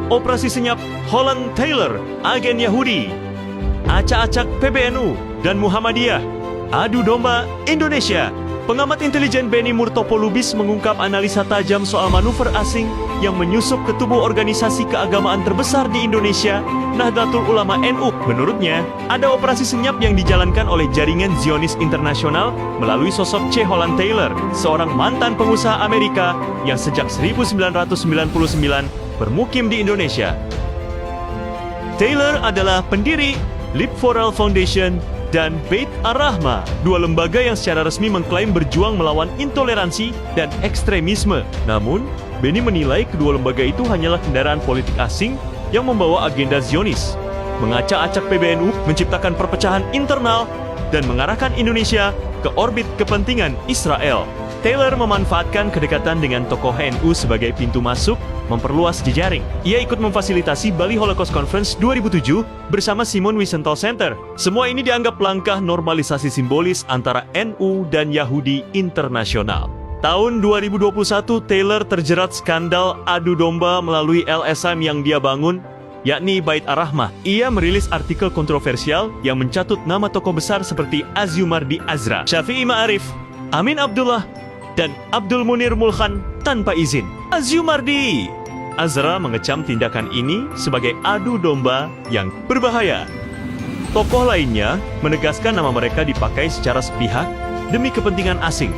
Operasi Senyap Holland Taylor, agen Yahudi, acak-acak PBNU dan Muhammadiyah, adu domba Indonesia. Pengamat intelijen Benny Murtopolubis mengungkap analisa tajam soal manuver asing yang menyusup ke tubuh organisasi keagamaan terbesar di Indonesia, Nahdlatul Ulama NU. Menurutnya, ada operasi senyap yang dijalankan oleh jaringan Zionis internasional melalui sosok C. Holland Taylor, seorang mantan pengusaha Amerika yang sejak 1999 bermukim di Indonesia. Taylor adalah pendiri Live for All Foundation dan Beit Ar-Rahmah, dua lembaga yang secara resmi mengklaim berjuang melawan intoleransi dan ekstremisme. Namun, Benny menilai kedua lembaga itu hanyalah kendaraan politik asing yang membawa agenda Zionis, mengacak-acak PBNU, menciptakan perpecahan internal, dan mengarahkan Indonesia ke orbit kepentingan Israel. Taylor memanfaatkan kedekatan dengan tokoh NU sebagai pintu masuk, memperluas jejaring. Ia ikut memfasilitasi Bali Holocaust Conference 2007 bersama Simon Wiesenthal Center. Semua ini dianggap langkah normalisasi simbolis antara NU dan Yahudi internasional. Tahun 2021, Taylor terjerat skandal adu domba melalui LSM yang dia bangun, yakni Beit Ar-Rahmah. Ia merilis artikel kontroversial yang mencatut nama tokoh besar seperti Aziumardi Azra, Syafi'i Ma'arif, Amin Abdullah, dan Abdul Munir Mulkhan tanpa izin. Aziumardi Azra mengecam tindakan ini sebagai adu domba yang berbahaya. Tokoh lainnya menegaskan nama mereka dipakai secara sepihak demi kepentingan asing.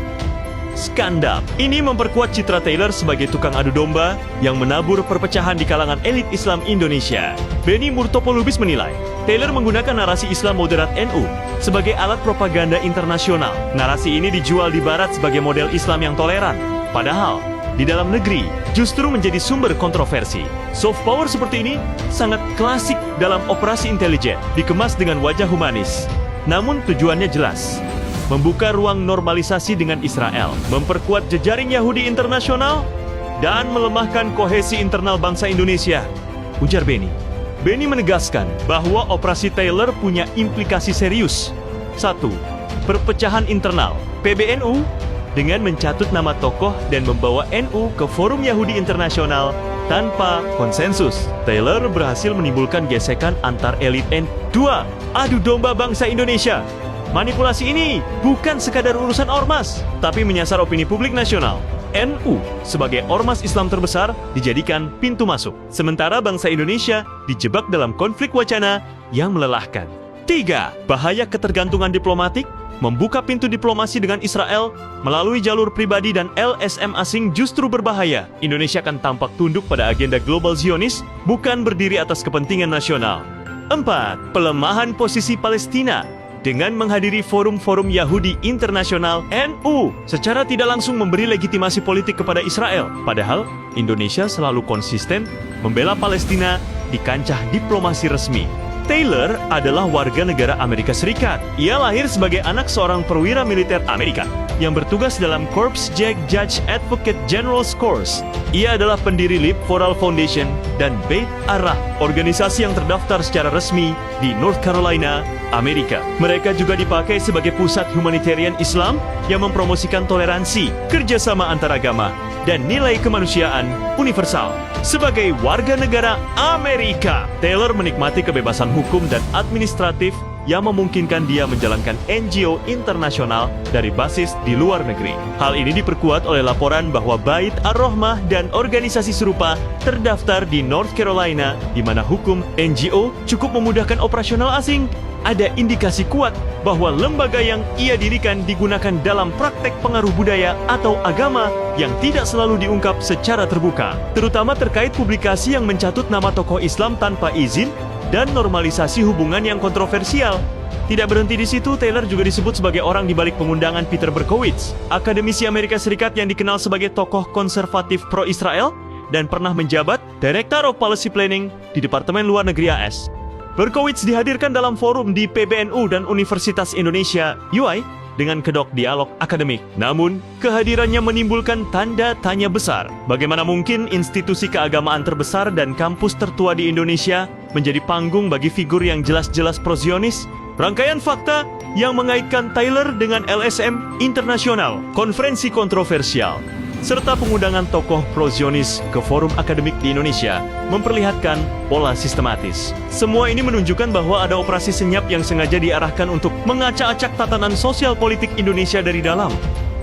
Skandal ini memperkuat citra Taylor sebagai tukang adu domba yang menabur perpecahan di kalangan elit Islam Indonesia. Benny Murtopolubis menilai, Taylor menggunakan narasi Islam moderat NU sebagai alat propaganda internasional. Narasi ini dijual di barat sebagai model Islam yang toleran. Padahal, di dalam negeri justru menjadi sumber kontroversi. Soft power seperti ini sangat klasik dalam operasi intelijen, dikemas dengan wajah humanis. Namun tujuannya jelas, membuka ruang normalisasi dengan Israel, memperkuat jejaring Yahudi internasional, dan melemahkan kohesi internal bangsa Indonesia, ujar Benny. Benny menegaskan bahwa operasi Taylor punya implikasi serius. 1. Perpecahan internal. PBNU dengan mencatut nama tokoh dan membawa NU ke forum Yahudi internasional tanpa konsensus. Taylor berhasil menimbulkan gesekan antar elit NU. 2. Adu domba bangsa Indonesia. Manipulasi ini bukan sekadar urusan ormas, tapi menyasar opini publik nasional. NU sebagai ormas Islam terbesar dijadikan pintu masuk, sementara bangsa Indonesia dijebak dalam konflik wacana yang melelahkan. 3. Bahaya ketergantungan diplomatik. Membuka pintu diplomasi dengan Israel melalui jalur pribadi dan LSM asing justru berbahaya. Indonesia akan tampak tunduk pada agenda global Zionis, bukan berdiri atas kepentingan nasional. 4. Pelemahan posisi Palestina. Dengan menghadiri forum-forum Yahudi internasional, NU secara tidak langsung memberi legitimasi politik kepada Israel. Padahal, Indonesia selalu konsisten membela Palestina di kancah diplomasi resmi. Taylor adalah warga negara Amerika Serikat. Ia lahir sebagai anak seorang perwira militer Amerika yang bertugas dalam Corps Jack Judge Advocate General's Corps. Ia adalah pendiri Live for All Foundation dan Beit Ar-Rahmah, organisasi yang terdaftar secara resmi di North Carolina, Amerika. Mereka juga dipakai sebagai pusat humanitarian Islam yang mempromosikan toleransi, kerjasama antaragama, dan nilai kemanusiaan universal. Sebagai warga negara Amerika, Taylor menikmati kebebasan hukum dan administratif yang memungkinkan dia menjalankan NGO internasional dari basis di luar negeri. Hal ini diperkuat oleh laporan bahwa Beit Ar-Rahmah dan organisasi serupa terdaftar di North Carolina, di mana hukum NGO cukup memudahkan operasional asing. Ada indikasi kuat bahwa lembaga yang ia dirikan digunakan dalam praktek pengaruh budaya atau agama yang tidak selalu diungkap secara terbuka, terutama terkait publikasi yang mencatut nama tokoh Islam tanpa izin dan normalisasi hubungan yang kontroversial. Tidak berhenti di situ, Taylor juga disebut sebagai orang di balik pengundangan Peter Berkowitz, akademisi Amerika Serikat yang dikenal sebagai tokoh konservatif pro-Israel dan pernah menjabat Director of Policy Planning di Departemen Luar Negeri AS. Berkowitz dihadirkan dalam forum di PBNU dan Universitas Indonesia, UI, dengan kedok dialog akademik. Namun, kehadirannya menimbulkan tanda tanya besar. Bagaimana mungkin institusi keagamaan terbesar dan kampus tertua di Indonesia menjadi panggung bagi figur yang jelas-jelas pro-Zionis? Rangkaian fakta yang mengaitkan Taylor dengan LSM internasional, konferensi kontroversial, serta pengundangan tokoh pro-Zionis ke forum akademik di Indonesia memperlihatkan pola sistematis. Semua ini menunjukkan bahwa ada operasi senyap yang sengaja diarahkan untuk mengacak-acak tatanan sosial politik Indonesia dari dalam.